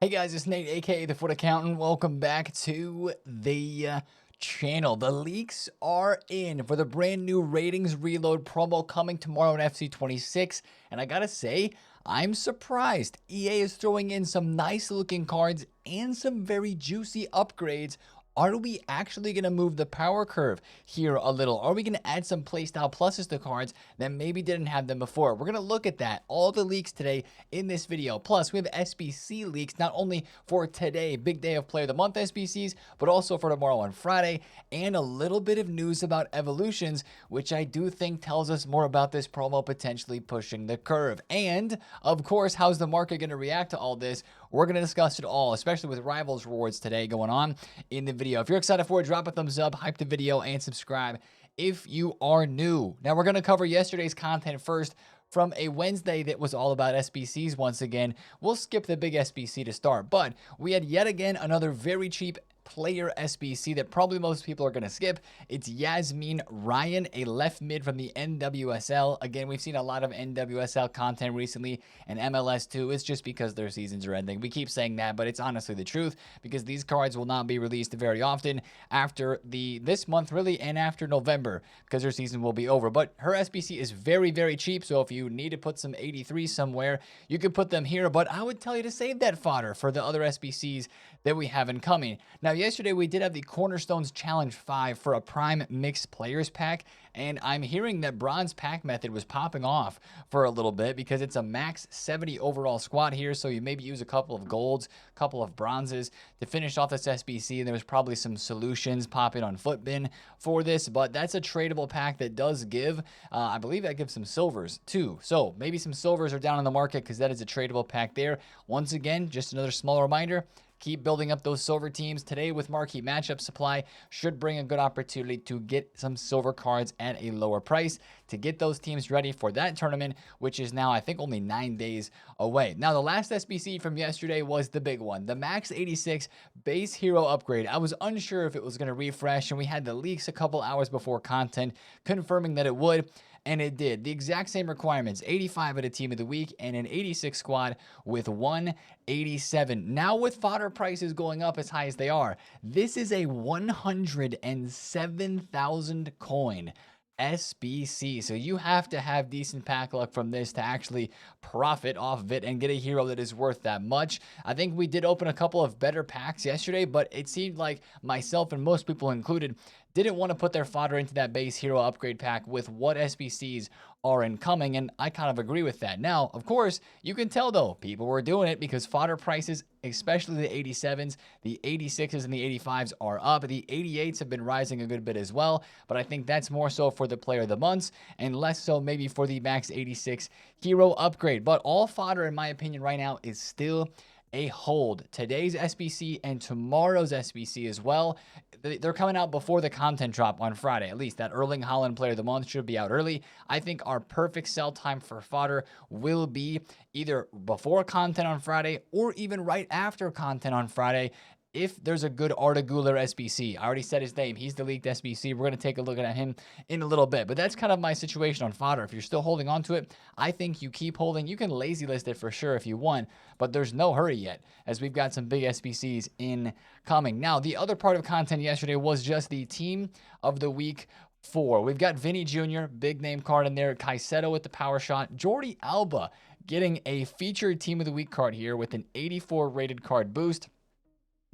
Hey guys, it's Nate, aka TheFutAccountant. Welcome back to the channel. The leaks are in for the brand new Ratings Reload promo coming tomorrow in FC26. And I gotta say, I'm surprised. EA is throwing in some nice looking cards and some very juicy upgrades. Are we actually going to move the power curve here a little? Are we going to add some playstyle pluses to cards that maybe didn't have them before? We're going to look at that, all the leaks today in this video. Plus, we have SBC leaks, not only for today, big day of Player of the Month SBCs, but also for tomorrow on Friday, and a little bit of news about evolutions, which I do think tells us more about this promo potentially pushing the curve. And, of course, how's the market going to react to all this? We're going to discuss it all, especially with Rivals rewards today going on in the video. If you're excited for it, drop a thumbs up, hype the video, and subscribe if you are new. Now, we're going to cover yesterday's content first from a Wednesday that was all about SBCs once again. We'll skip the big SBC to start, but we had yet again another very cheap player SBC that probably most people are going to skip. It's Yasmin Ryan, a left mid from the NWSL. Again, we've seen a lot of NWSL content recently, and MLS too. It's just because their seasons are ending. We keep saying that, but it's honestly the truth because these cards will not be released very often after this month really, and after November because their season will be over. But her SBC is very, very cheap, so if you need to put some 83 somewhere, you could put them here, but I would tell you to save that fodder for the other SBCs that we have incoming. Now, yesterday we did have the Cornerstones Challenge 5 for a Prime Mixed Players Pack, and I'm hearing that Bronze Pack method was popping off for a little bit because it's a max 70 overall squad here, so you maybe use a couple of golds, a couple of bronzes to finish off this SBC, and there was probably some solutions popping on Footbin for this, but that's a tradable pack that does give, I believe that gives some silvers too, so maybe some silvers are down in the market because that is a tradable pack there. Once again, just another small reminder, keep building up those silver teams. Today with Marquee Matchup Supply should bring a good opportunity to get some silver cards at a lower price to get those teams ready for that tournament, which is now, I think, only 9 days away. Now, the last SBC from yesterday was the big one, the Max 86 Base Hero Upgrade. I was unsure if it was going to refresh, and we had the leaks a couple hours before content confirming that it would. And it did. The exact same requirements, 85 at a team of the week and an 86 squad with 187. Now with fodder prices going up as high as they are, this is a 107,000 coin SBC. So you have to have decent pack luck from this to actually profit off of it and get a hero that is worth that much. I think we did open a couple of better packs yesterday, but it seemed like myself and most people included didn't want to put their fodder into that base hero upgrade pack with what SBCs are incoming, and I kind of agree with that. Now, of course, you can tell though, people were doing it because fodder prices, especially the 87s, the 86s, and the 85s are up. The 88s have been rising a good bit as well, but I think that's more so for the player of the months and less so maybe for the max 86 hero upgrade. But all fodder, in my opinion, right now is still a hold. Today's SBC and tomorrow's SBC as well. They're coming out before the content drop on Friday. At least that Erling Haaland Player of the Month should be out early. I think our perfect sell time for fodder will be either before content on Friday or even right after content on Friday. If there's a good Arda Güler SBC, I already said his name. He's the leaked SBC. We're going to take a look at him in a little bit. But that's kind of my situation on fodder. If you're still holding on to it, I think you keep holding. You can lazy list it for sure if you want, but there's no hurry yet as we've got some big SBCs incoming. Now, the other part of content yesterday was just the Team of the Week 4. We've got Vinny Jr., big name card in there. Caicedo with the power shot. Jordi Alba getting a featured Team of the Week card here with an 84 rated card boost.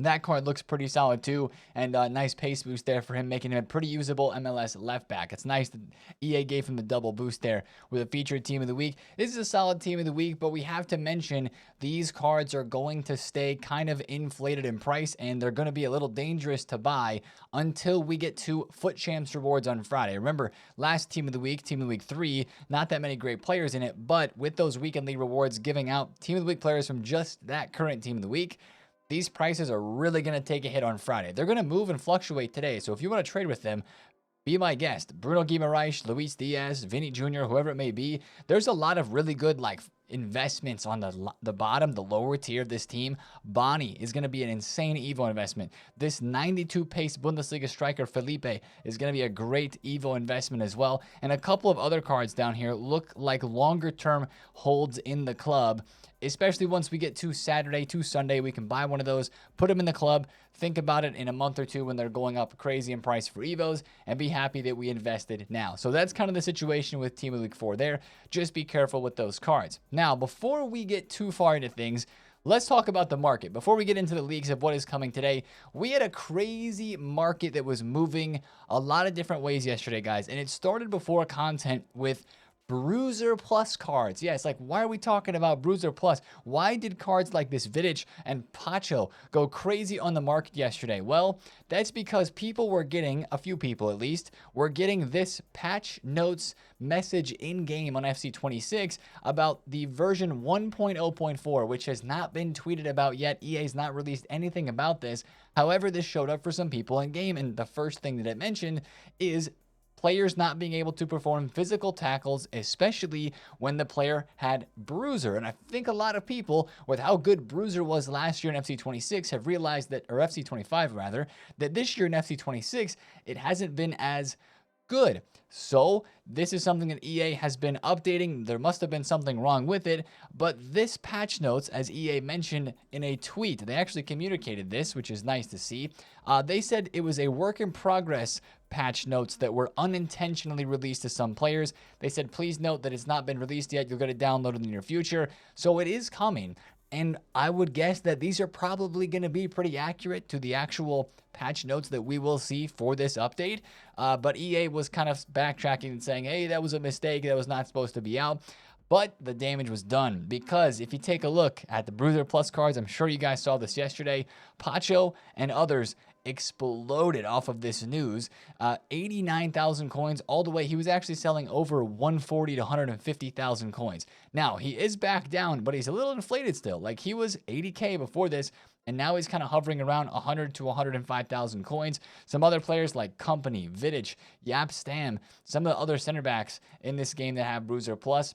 That card looks pretty solid too, and a nice pace boost there for him, making him a pretty usable MLS left back. It's nice that EA gave him the double boost there with a featured team of the week. This is a solid team of the week, but we have to mention these cards are going to stay kind of inflated in price, and they're going to be a little dangerous to buy until we get to Foot Champs rewards on Friday. Remember, last team of the week 3, not that many great players in it, but with those weekend league rewards giving out team of the week players from just that current team of the week, these prices are really going to take a hit on Friday. They're going to move and fluctuate today. So if you want to trade with them, be my guest. Bruno Guimaraes, Luis Diaz, Vinny Jr., whoever it may be. There's a lot of really good investments on the bottom, the lower tier of this team. Bonnie is going to be an insane Evo investment. This 92 pace Bundesliga striker Felipe is going to be a great Evo investment as well. And a couple of other cards down here look like longer term holds in the club. especially once we get to Saturday, to Sunday, we can buy one of those, put them in the club, think about it in a month or two when they're going up crazy in price for Evos, and be happy that we invested now. So that's kind of the situation with Team League 4 there. Just be careful with those cards. Now, before we get too far into things, let's talk about the market. Before we get into the leaks of what is coming today, we had a crazy market that was moving a lot of different ways yesterday, guys. And it started before content with Bruiser Plus cards. Yeah, it's like, why are we talking about Bruiser Plus? Why did cards like this Vidic and Pacho go crazy on the market yesterday? Well, that's because people were getting, a few people at least, were getting this patch notes message in-game on FC26 about the version 1.0.4, which has not been tweeted about yet. EA's not released anything about this. However, this showed up for some people in-game, and the first thing that it mentioned is players not being able to perform physical tackles, especially when the player had Bruiser. And I think a lot of people, with how good Bruiser was last year in FC26, have realized that, or FC25 rather, that this year in FC26, it hasn't been as good. So this is something that EA has been updating. There must have been something wrong with it, but this patch notes, as EA mentioned in a tweet, they actually communicated this, which is nice to see. They said it was a work in progress patch notes that were unintentionally released to some players. They said, please note that it's not been released yet. You'll get it downloaded in the near future. So it is coming. And I would guess that these are probably going to be pretty accurate to the actual patch notes that we will see for this update. But EA was kind of backtracking and saying, hey, that was a mistake. That was not supposed to be out. But the damage was done, because if you take a look at the Bruiser Plus cards, I'm sure you guys saw this yesterday, Pacho and others exploded off of this news. 89,000 coins all the way. He was actually selling over 140 to 150,000 coins. Now, he is back down, but he's a little inflated still. Like, he was 80K before this, and now he's kind of hovering around 100 to 105,000 coins. Some other players like Company, Vidic, Yap Stam, some of the other center backs in this game that have Bruiser Plus,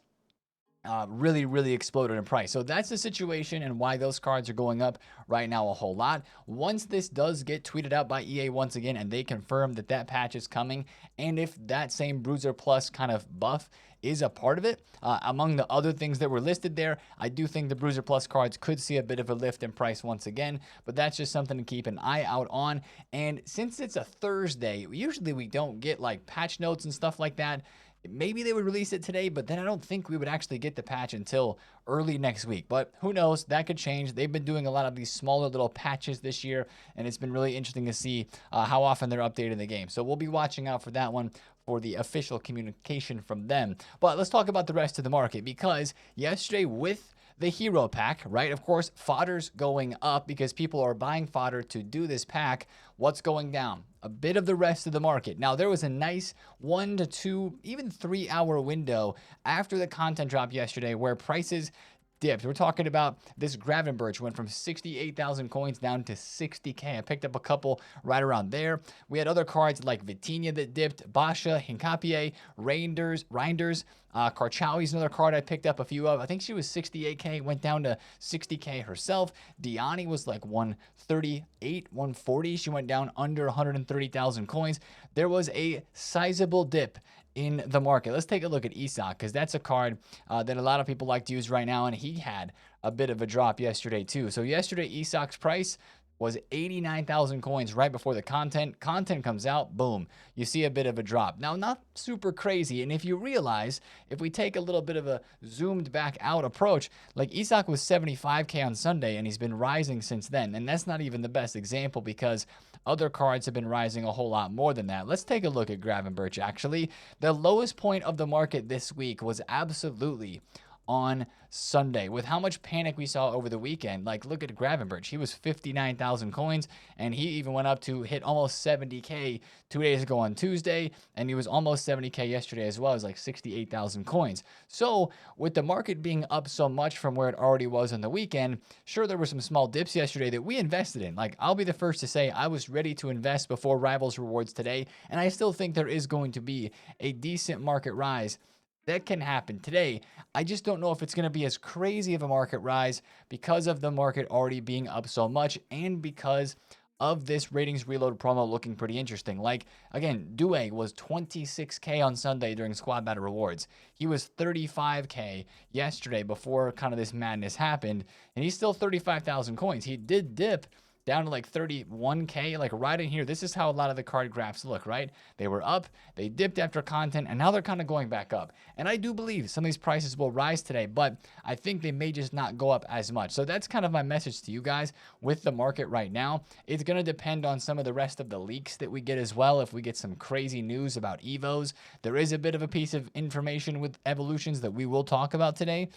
really exploded in price. So that's the situation and why those cards are going up right now a whole lot. Once this does get tweeted out by EA once again and they confirm that that patch is coming, and if that same Bruiser Plus kind of buff is a part of it, among the other things that were listed there, I do think the Bruiser Plus cards could see a bit of a lift in price once again, but that's just something to keep an eye out on. And since it's a Thursday, usually we don't get like patch notes and stuff like that. Maybe they would release it today, but then I don't think we would actually get the patch until early next week. But who knows? That could change. They've been doing a lot of these smaller little patches this year, and it's been really interesting to see how often they're updating the game. So we'll be watching out for that one, for the official communication from them. But let's talk about the rest of the market, because yesterday with the hero pack, right? Of course, fodder's going up because people are buying fodder to do this pack. What's going down? A bit of the rest of the market. Now, there was a nice 1 to 2, even 3 hour window after the content drop yesterday where prices dipped. We're talking about this Gravenberch went from 68,000 coins down to 60K. I picked up a couple right around there. We had other cards like Vitinha that dipped, Basha, Hincapié, Reinders, Karchawi's another card I picked up a few of. I think she was 68K, went down to 60K herself. Diani was like 138, 140. She went down under 130,000 coins. There was a sizable dip in the market. Let's take a look at Isak, because that's a card that a lot of people like to use right now, and he had a bit of a drop yesterday too. So yesterday, Isak's price was 89,000 coins right before the content. Content comes out, boom, you see a bit of a drop. Now, not super crazy, and if you realize, if we take a little bit of a zoomed back out approach, like Isak was 75K on Sunday, and he's been rising since then, and that's not even the best example because other cards have been rising a whole lot more than that. Let's take a look at Gravenberch, actually. The lowest point of the market this week was absolutely on Sunday, with how much panic we saw over the weekend. Like, look at Gravenberch. He was 59,000 coins, and he even went up to hit almost 70K 2 days ago on Tuesday, and he was almost 70K yesterday as well. It was like 68,000 coins. So with the market being up so much from where it already was on the weekend, sure, there were some small dips yesterday that we invested in. Like, I'll be the first to say I was ready to invest before Rivals Rewards today, and I still think there is going to be a decent market rise that can happen today. I just don't know if it's going to be as crazy of a market rise because of the market already being up so much, and because of this ratings reload promo looking pretty interesting. Like, again, Due was 26K on Sunday during Squad Battle Rewards. He was 35K yesterday before kind of this madness happened, and he's still 35,000 coins. He did dip down to like 31K, like right in here. This is how a lot of the card graphs look, right? They were up, they dipped after content, and now they're kind of going back up. And I do believe some of these prices will rise today, but I think they may just not go up as much. So that's kind of my message to you guys with the market right now. It's going to depend on some of the rest of the leaks that we get as well. If we get some crazy news about Evos, there is a bit of a piece of information with evolutions that we will talk about today.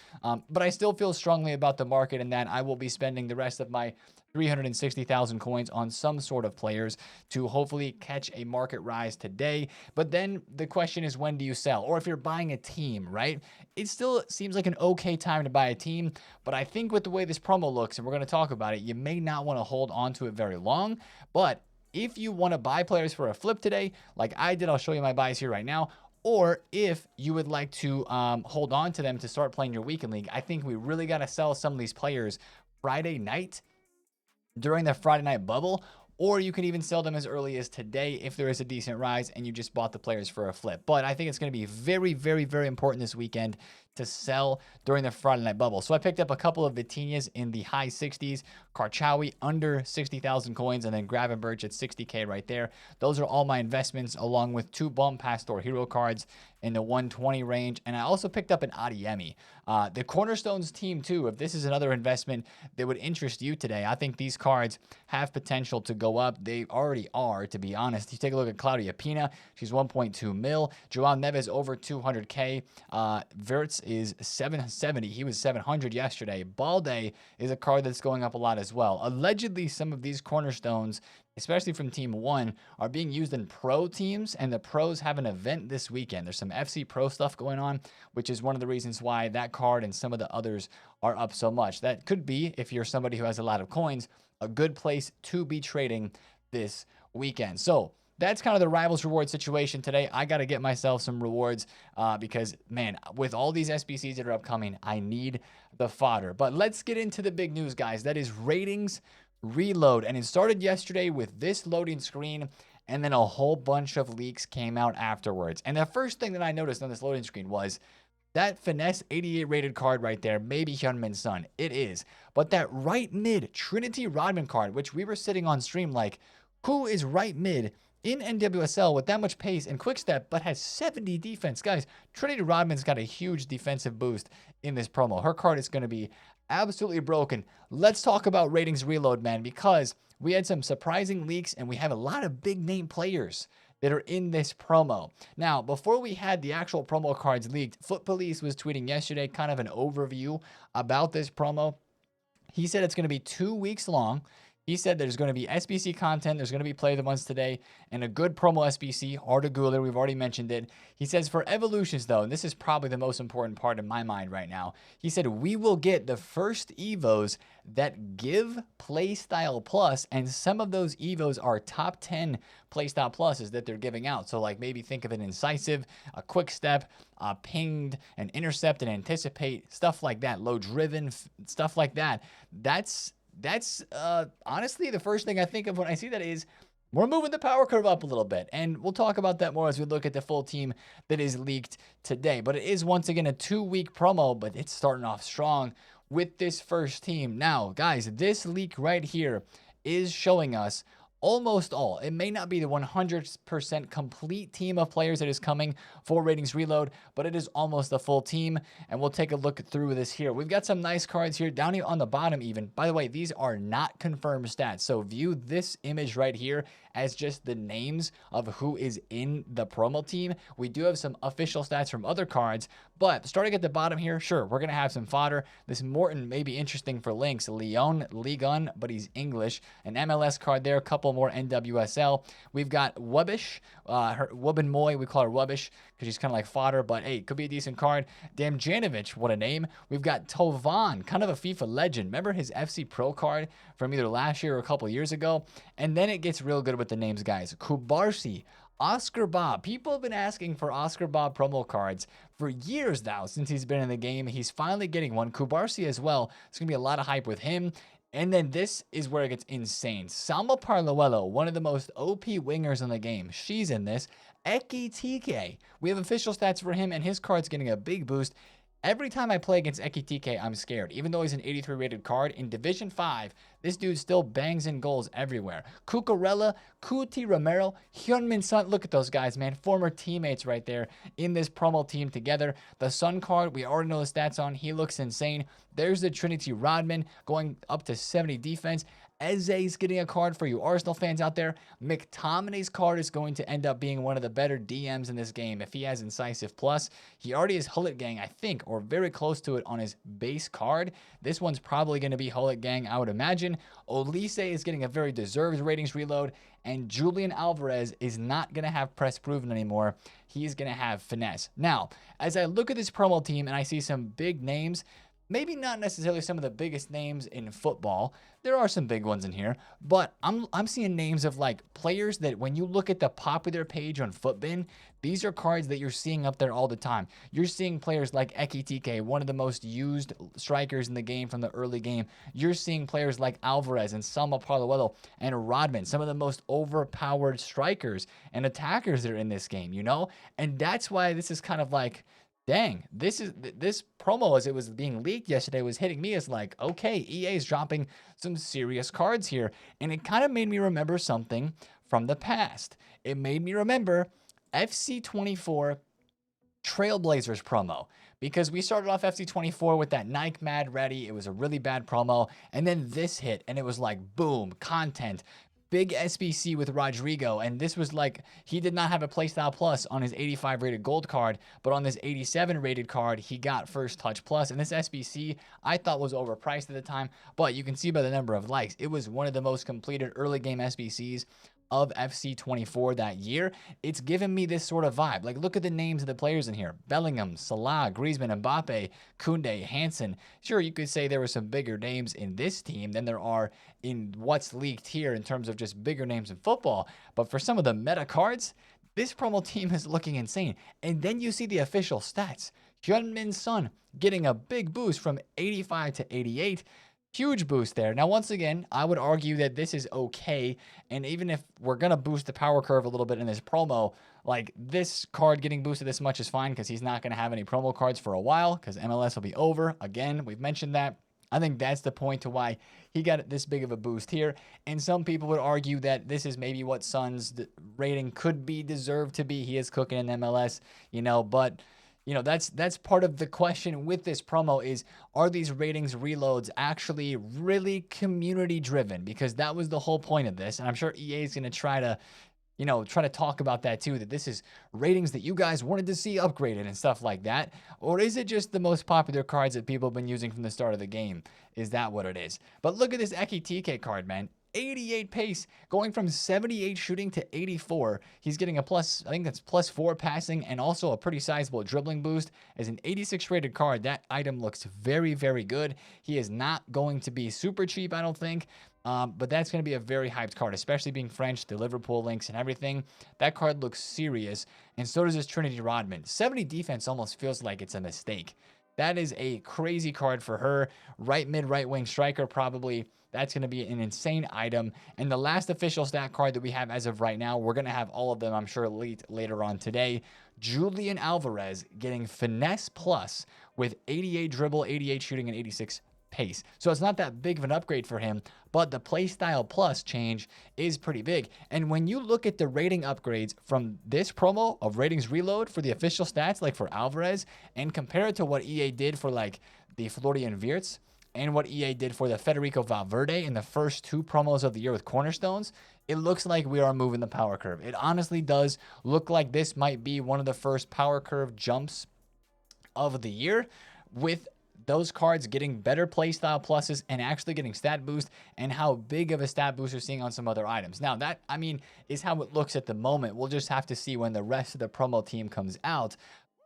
But I still feel strongly about the market and that I will be spending the rest of my 360,000 coins on some sort of players to hopefully catch a market rise today. But then the question is, when do you sell? Or if you're buying a team, right? It still seems like an okay time to buy a team, but I think with the way this promo looks, and we're going to talk about it, you may not want to hold on to it very long. But if you want to buy players for a flip today, like I did, I'll show you my buys here right now. Or if you would like to hold on to them to start playing your weekend league, I think we really got to sell some of these players Friday night during the Friday night bubble, or you can even sell them as early as today if there is a decent rise and you just bought the players for a flip. But I think it's going to be very, very, very important this weekend to sell during the Friday night bubble. So I picked up a couple of Vitinhas in the high 60s, Karchawi under 60,000 coins, and then Gravenberch at 60K right there. Those are all my investments, along with 2 Bomb Pastor hero cards in the 120 range. And I also picked up an Adiemi. The Cornerstones team too, if this is another investment that would interest you today, I think these cards have potential to go up. They already are, to be honest. You take a look at Claudia Pina, she's 1.2 mil. Joao Neves over 200K. Wirtz is 770. He was 700 yesterday. Balde is a card that's going up a lot as well. Allegedly, some of these cornerstones, especially from Team 1, are being used in pro teams, and the pros have an event this weekend. There's some FC Pro stuff going on, which is one of the reasons why that card and some of the others are up so much. That could be, if you're somebody who has a lot of coins, a good place to be trading this weekend. So that's kind of the Rivals reward situation today. I got to get myself some rewards because, man, with all these SBCs that are upcoming, I need the fodder. But let's get into the big news, guys. That is ratings reload. And it started yesterday with this loading screen, and then a whole bunch of leaks came out afterwards. And the first thing that I noticed on this loading screen was that Finesse 88 rated card right there, maybe Hyunmin's son. It is. But that right mid Trinity Rodman card, which we were sitting on stream like, who is right mid in NWSL with that much pace and quick step, but has 70 defense? Guys, Trinity Rodman's got a huge defensive boost in this promo. Her card is going to be absolutely broken. Let's talk about ratings reload, man, because we had some surprising leaks and we have a lot of big name players that are in this promo. Now, before we had the actual promo cards leaked, Foot Police was tweeting yesterday kind of an overview about this promo. He said it's going to be 2 weeks long. He said there's going to be SBC content, there's going to be Play the Ones today, and a good promo SBC, Arda Guler, we've already mentioned it. He says for Evolutions, though, and this is probably the most important part in my mind right now, he said we will get the first Evos that give Playstyle Plus, and some of those Evos are top 10 Playstyle Pluses that they're giving out. So like maybe think of an Incisive, a Quick Step, a Pinged, an Intercept, and Anticipate, stuff like that, Low Driven, stuff like that. That's honestly the first thing I think of when I see that is we're moving the power curve up a little bit. And we'll talk about that more as we look at the full team that is leaked today. But it is once again a 2-week promo, but it's starting off strong with this first team. Now, guys, this leak right here is showing us almost all. It may not be the 100% complete team of players that is coming for Ratings Reload, but it is almost the full team, and we'll take a look through this here. We've got some nice cards here down here on the bottom even. By the way, these are not confirmed stats, so view this image right here as just the names of who is in the promo team. We do have some official stats from other cards, but starting at the bottom here, sure, we're going to have some fodder. This Morton may be interesting for links. Leon, Ligon, but he's English. An MLS card there, a couple more NWSL. We've got Wubbish, Wubben Moy, we call her Wubbish because she's kind of like fodder, but hey, could be a decent card. Damjanovic, what a name. We've got Tovan, kind of a FIFA legend. Remember his FC Pro card from either last year or a couple years ago? And then it gets real good with the names, guys. Kubarsi, Oscar Bob. People have been asking for Oscar Bob promo cards for years now since he's been in the game. He's finally getting one. Kubarsi as well. It's going to be a lot of hype with him. And then this is where it gets insane. Salma Parluelo, one of the most OP wingers in the game. She's in this. Eki TK. We have official stats for him, and his card's getting a big boost. Every time I play against Eki TK, I'm scared. Even though he's an 83 rated card, in Division 5, this dude still bangs in goals everywhere. Cucurella, Kuti Romero, Hyunmin Sun. Look at those guys, man. Former teammates right there in this promo team together. The Sun card, we already know the stats on. He looks insane. There's the Trinity Rodman going up to 70 defense. Eze's getting a card for you Arsenal fans out there. McTominay's card is going to end up being one of the better DMs in this game if he has Incisive Plus. He already has Hullet Gang, I think, or very close to it on his base card. This one's probably going to be Hullet Gang, I would imagine. Olise is getting a very deserved ratings reload, and Julian Alvarez is not going to have press proven anymore. He's going to have finesse. Now, as I look at this promo team and I see some big names, maybe not necessarily some of the biggest names in football. There are some big ones in here, but I'm seeing names of like players that when you look at the popular page on Futbin, these are cards that you're seeing up there all the time. You're seeing players like Eki TK, one of the most used strikers in the game from the early game. You're seeing players like Alvarez and Salma Parluelo and Rodman, some of the most overpowered strikers and attackers that are in this game, you know? And that's why this is kind of like, dang, this promo as it was being leaked yesterday was hitting me as like, okay, EA is dropping some serious cards here. And it kind of made me remember something from the past. It made me remember FC24 Trailblazers promo, because we started off FC24 with that Nike Mad Ready. It was a really bad promo. And then this hit and it was like, boom, content. Big SBC with Rodrigo, and this was like, he did not have a playstyle plus on his 85 rated gold card, but on this 87 rated card, he got first touch plus, and this SBC I thought was overpriced at the time, but you can see by the number of likes, it was one of the most completed early game SBCs of FC24 that year. It's given me this sort of vibe. Like, look at the names of the players in here. Bellingham, Salah, Griezmann, Mbappe, Koundé, Hansen. Sure, you could say there were some bigger names in this team than there are in what's leaked here in terms of just bigger names in football. But for some of the meta cards, this promo team is looking insane. And then you see the official stats. Hyunmin Sun getting a big boost from 85 to 88. Huge boost there. Now, once again, I would argue that this is okay. And even if we're going to boost the power curve a little bit in this promo, like this card getting boosted this much is fine because he's not going to have any promo cards for a while because MLS will be over. Again, we've mentioned that. I think that's the point to why he got this big of a boost here. And some people would argue that this is maybe what Sun's rating could be deserved to be. He is cooking in MLS, you know, but you know, that's part of the question with this promo is, are these ratings reloads actually really community driven? Because that was the whole point of this. And I'm sure EA is going to try to talk about that too, that this is ratings that you guys wanted to see upgraded and stuff like that. Or is it just the most popular cards that people have been using from the start of the game? Is that what it is? But look at this Eki TK card, man. 88 pace, going from 78 shooting to 84. He's getting a plus, I think that's +4 passing and also a pretty sizable dribbling boost. As an 86 rated card, that item looks very, very good. He is not going to be super cheap, I don't think. But that's going to be a very hyped card, especially being French, the Liverpool links and everything. That card looks serious, and so does this Trinity Rodman. 70 defense almost feels like it's a mistake. That is a crazy card for her. Right mid, right wing striker, probably. That's going to be an insane item. And the last official stat card that we have as of right now, we're going to have all of them, I'm sure, leaked later on today. Julian Alvarez getting Finesse Plus with 88 dribble, 88 shooting, and 86 pace. So it's not that big of an upgrade for him, but the playstyle plus change is pretty big. And when you look at the rating upgrades from this promo of ratings reload for the official stats, like for Alvarez, and compare it to what EA did for like the Florian Wirtz and what EA did for the Federico Valverde in the first two promos of the year with Cornerstones, it looks like we are moving the power curve. It honestly does look like this might be one of the first power curve jumps of the year, with those cards getting better playstyle pluses and actually getting stat boost, and how big of a stat boost you're seeing on some other items. Now that, I mean, is how it looks at the moment. We'll just have to see when the rest of the promo team comes out.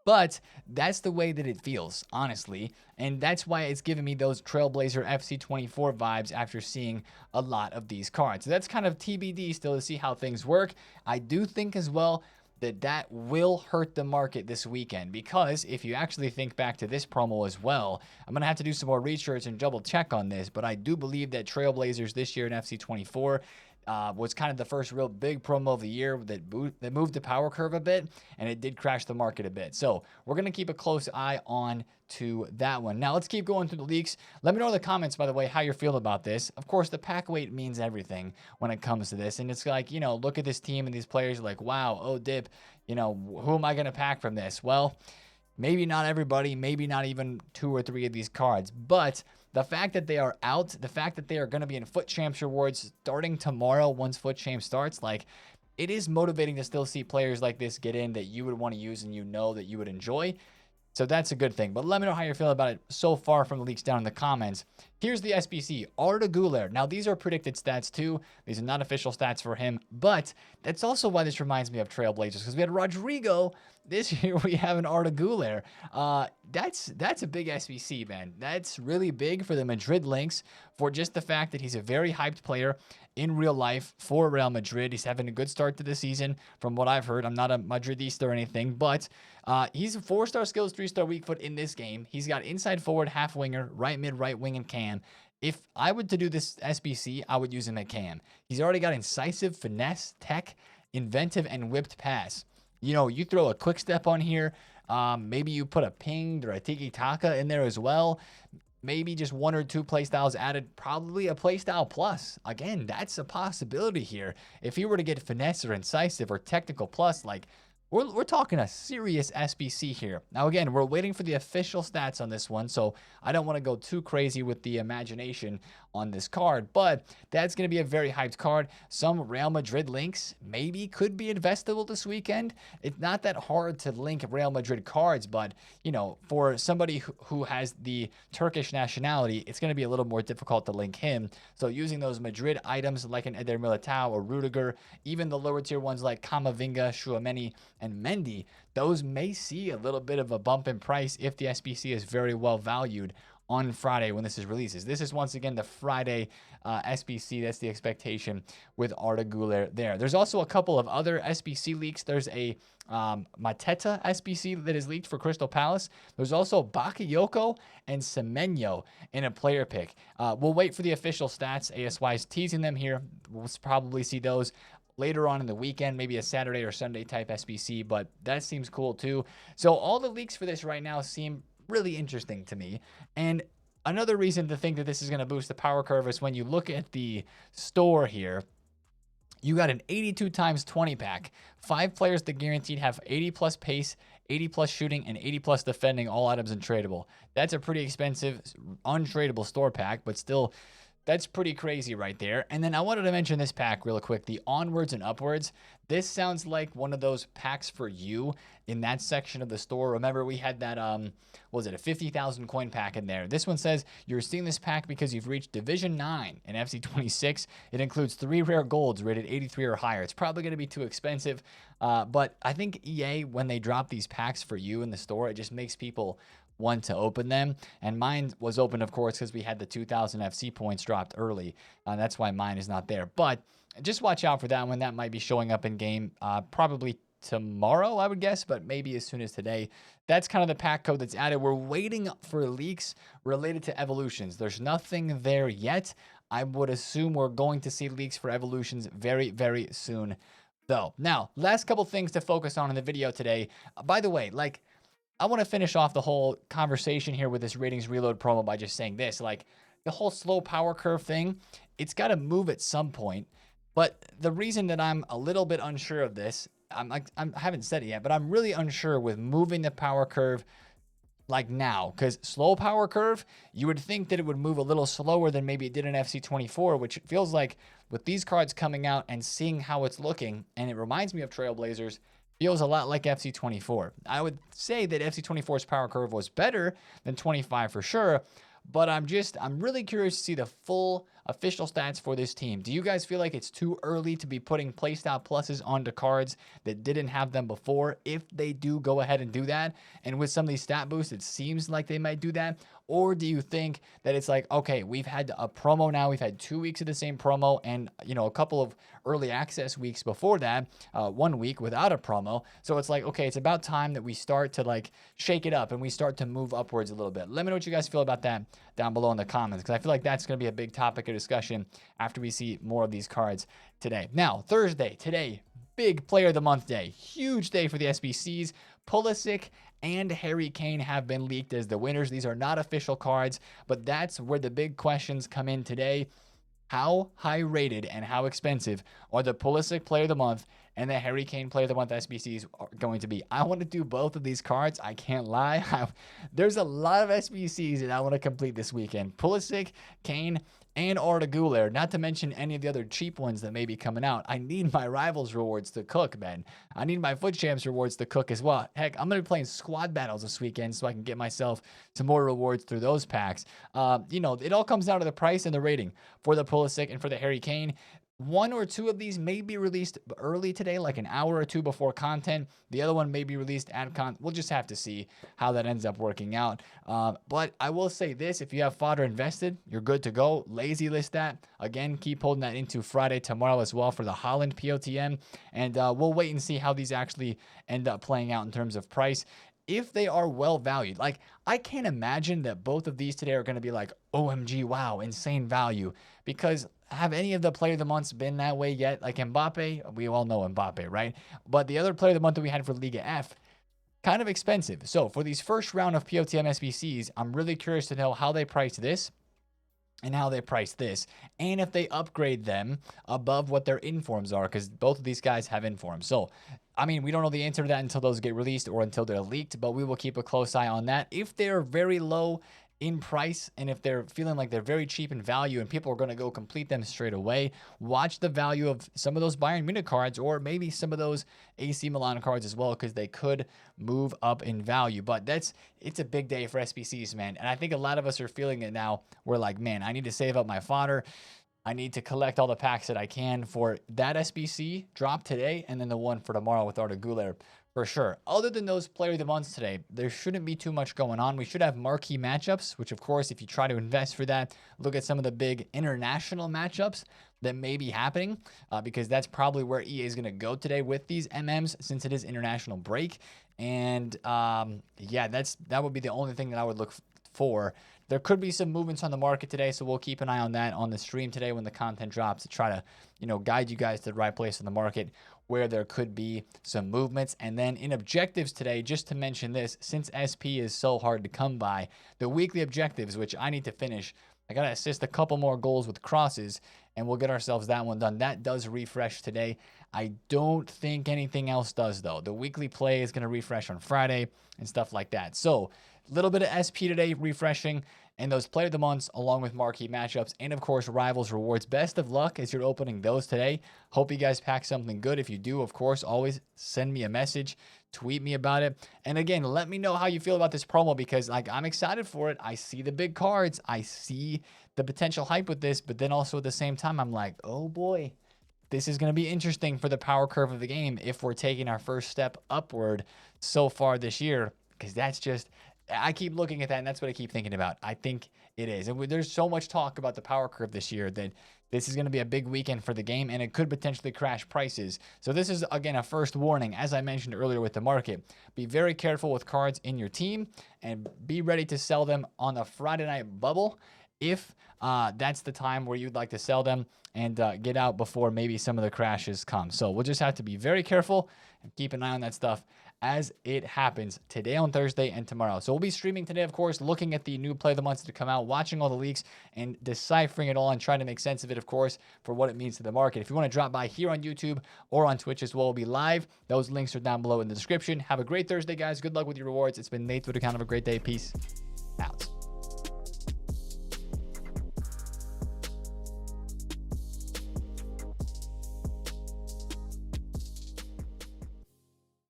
But that's the way that it feels, honestly. And that's why it's giving me those Trailblazer FC24 vibes after seeing a lot of these cards. So that's kind of TBD still to see how things work. I do think as well that will hurt the market this weekend, because if you actually think back to this promo as well, I'm going to have to do some more research and double check on this, but I do believe that Trailblazers this year in FC24 was kind of the first real big promo of the year that moved the power curve a bit, and it did crash the market a bit. So we're going to keep a close eye on to that one. Now let's keep going through the leaks. Let me know in the comments, by the way, how you feel about this. Of course, the pack weight means everything when it comes to this, and it's like, look at this team and these players, like, wow, oh dip, who am I going to pack from this? Well, maybe not everybody, maybe not even 2 or 3 of these cards, but the fact that they are out, the fact that they are going to be in Foot Champs rewards starting tomorrow once Foot Champs starts, like, it is motivating to still see players like this get in that you would want to use and that you would enjoy. So that's a good thing. But let me know how you feel about it so far from the leaks down in the comments. Here's the SBC, Arda Güler. Now, these are predicted stats too. These are not official stats for him, but that's also why this reminds me of Trailblazers, because we had Rodrigo. This year we have an Arda Güler. That's a big SBC, man. That's really big for the Madrid Lynx, for just the fact that he's a very hyped player in real life for Real Madrid. He's having a good start to the season from what I've heard. I'm not a Madridista or anything, but he's a 4-star skills, 3-star weak foot in this game. He's got inside forward, half winger, right mid, right wing, and cam. If I would to do this SBC, I would use him at cam. He's already got incisive, finesse, tech, inventive, and whipped pass. You throw a quick step on here. Maybe you put a pinged or a tiki-taka in there as well. Maybe just 1 or 2 playstyles added, probably a playstyle plus. Again, that's a possibility here. If he were to get finesse or incisive or technical plus, like, we're talking a serious SBC here. Now, again, we're waiting for the official stats on this one, so I don't want to go too crazy with the imagination on this card, but that's going to be a very hyped card. Some Real Madrid links maybe could be investable this weekend. It's not that hard to link Real Madrid cards, but, for somebody who has the Turkish nationality, it's going to be a little more difficult to link him. So using those Madrid items like an Eder Militao or Rudiger, even the lower tier ones like Camavinga, Tchouaméni, and Mendy, those may see a little bit of a bump in price if the SBC is very well valued on Friday when this is releases. This is once again the Friday SBC. That's the expectation with Arda Güler there. There's also a couple of other SBC leaks. There's a Mateta SBC that is leaked for Crystal Palace. There's also Bakayoko and Semenyo in a player pick. We'll wait for the official stats. ASY is teasing them here. We'll probably see those later on in the weekend, maybe a Saturday or Sunday type SBC, but that seems cool too. So all the leaks for this right now seem really interesting to me. And another reason to think that this is going to boost the power curve is when you look at the store here, you got an 82 times 20 pack. 5 players that guaranteed have 80 plus pace, 80 plus shooting, and 80 plus defending, all items untradeable. That's a pretty expensive, untradeable store pack, but still, that's pretty crazy right there. And then I wanted to mention this pack real quick, the Onwards and Upwards. This sounds like one of those packs for you in that section of the store. Remember, we had that, what was it, a 50,000 coin pack in there. This one says you're seeing this pack because you've reached Division 9 in FC26. It includes 3 rare golds rated 83 or higher. It's probably going to be too expensive, but I think EA, when they drop these packs for you in the store, it just makes people want to open them. And mine was open, of course, because we had the 2,000 FC points dropped early. That's why mine is not there. But just watch out for that one. That might be showing up in game probably tomorrow, I would guess, but maybe as soon as today. That's kind of the pack code that's added. We're waiting for leaks related to evolutions. There's nothing there yet. I would assume we're going to see leaks for evolutions very, very soon, though. Now, last couple things to focus on in the video today. By the way, I want to finish off the whole conversation here with this ratings reload promo by just saying this, the whole slow power curve thing, it's got to move at some point. But the reason that I'm a little bit unsure of this, I haven't said it yet, but I'm really unsure with moving the power curve now, because slow power curve, you would think that it would move a little slower than maybe it did in FC24, which feels like with these cards coming out and seeing how it's looking, and it reminds me of Trailblazers, feels a lot like FC24. I would say that FC24's power curve was better than 25 for sure, but I'm really curious to see the full official stats for this team. Do you guys feel like it's too early to be putting playstyle pluses onto cards that didn't have them before? If they do, go ahead and do that. And with some of these stat boosts, it seems like they might do that. Or do you think that it's like, okay, we've had a promo now, we've had 2 weeks of the same promo, and a couple of early access weeks before that, 1 week without a promo. So it's like, okay, it's about time that we start to like shake it up and we start to move upwards a little bit. Let me know what you guys feel about that down below in the comments, because I feel like that's going to be a big topic of discussion after we see more of these cards today. Now, Thursday, today, big player of the month day, huge day for the SBCs. Pulisic and Harry Kane have been leaked as the winners. These are not official cards, but that's where the big questions come in today. How high rated and how expensive are the Pulisic Player of the Month and the Harry Kane Player of the Month SBCs are going to be? I want to do both of these cards. I can't lie. There's a lot of SBCs that I want to complete this weekend. Pulisic, Kane, and Arda Güler, not to mention any of the other cheap ones that may be coming out. I need my Rivals rewards to cook, man. I need my Foot Champs rewards to cook as well. Heck, I'm going to be playing squad battles this weekend so I can get myself some more rewards through those packs. It all comes down to the price and the rating for the Pulisic and for the Harry Kane. 1 or 2 of these may be released early today, like an hour or 2 before content. The other one may be released at content. We'll just have to see how that ends up working out. But I will say this, if you have fodder invested, you're good to go. Lazy list that. Again, keep holding that into Friday tomorrow as well for the Holland POTM. And we'll wait and see how these actually end up playing out in terms of price. If they are well valued, like I can't imagine that both of these today are going to be like, OMG, wow, insane value. Because have any of the player of the months been that way yet? Like Mbappe, we all know Mbappe, right? But the other player of the month that we had for Liga F, kind of expensive. So for these first round of POTM SBCs, I'm really curious to know how they price this and how they price this, and if they upgrade them above what their informs are, because both of these guys have informs. So, I mean, we don't know the answer to that until those get released or until they're leaked, but we will keep a close eye on that. If they're very low in price, and if they're feeling like they're very cheap in value and people are going to go complete them straight away, watch the value of some of those Bayern Munich cards or maybe some of those AC Milan cards as well, because they could move up in value. But it's a big day for SBCs, man. And I think a lot of us are feeling it now. We're like, man, I need to save up my fodder. I need to collect all the packs that I can for that SBC drop today, and then the one for tomorrow with Arda Güler. For sure. Other than those player of the months today, there shouldn't be too much going on. We should have marquee matchups, which of course, if you try to invest for that, look at some of the big international matchups that may be happening, because that's probably where EA is going to go today with these MMs, since it is international break. And yeah, that would be the only thing that I would look for. There could be some movements on the market today, so we'll keep an eye on that on the stream today when the content drops to try to, guide you guys to the right place in the market where there could be some movements. And then in objectives today, just to mention this, since SP is so hard to come by, the weekly objectives, which I need to finish, I got to assist a couple more goals with crosses, and we'll get ourselves that one done. That does refresh today. I don't think anything else does, though. The weekly play is going to refresh on Friday and stuff like that. So a little bit of SP today refreshing, and those player of the months along with marquee matchups, and of course Rivals rewards. Best of luck as you're opening those today. Hope you guys pack something good. If you do, of course, always send me a message, tweet me about it. And again, let me know how you feel about this promo, because I'm excited for it. I see the big cards. I see the potential hype with this, but then also at the same time, I'm like, oh boy, this is going to be interesting for the power curve of the game if we're taking our first step upward so far this year, because I keep looking at that, and that's what I keep thinking about. I think it is. And there's so much talk about the power curve this year that this is going to be a big weekend for the game, and it could potentially crash prices. So this is, again, a first warning, as I mentioned earlier with the market. Be very careful with cards in your team, and be ready to sell them on the Friday night bubble if that's the time where you'd like to sell them, and get out before maybe some of the crashes come. So we'll just have to be very careful and keep an eye on that stuff as it happens today on Thursday and tomorrow. So we'll be streaming today, of course, looking at the new play of the months to come out, watching all the leaks and deciphering it all and trying to make sense of it, of course, for what it means to the market. If you want to drop by here on YouTube or on Twitch as well, we'll be live. Those links are down below in the description. Have a great Thursday, guys. Good luck with your rewards. It's been TheFutAccountant. Have a great day. Peace out.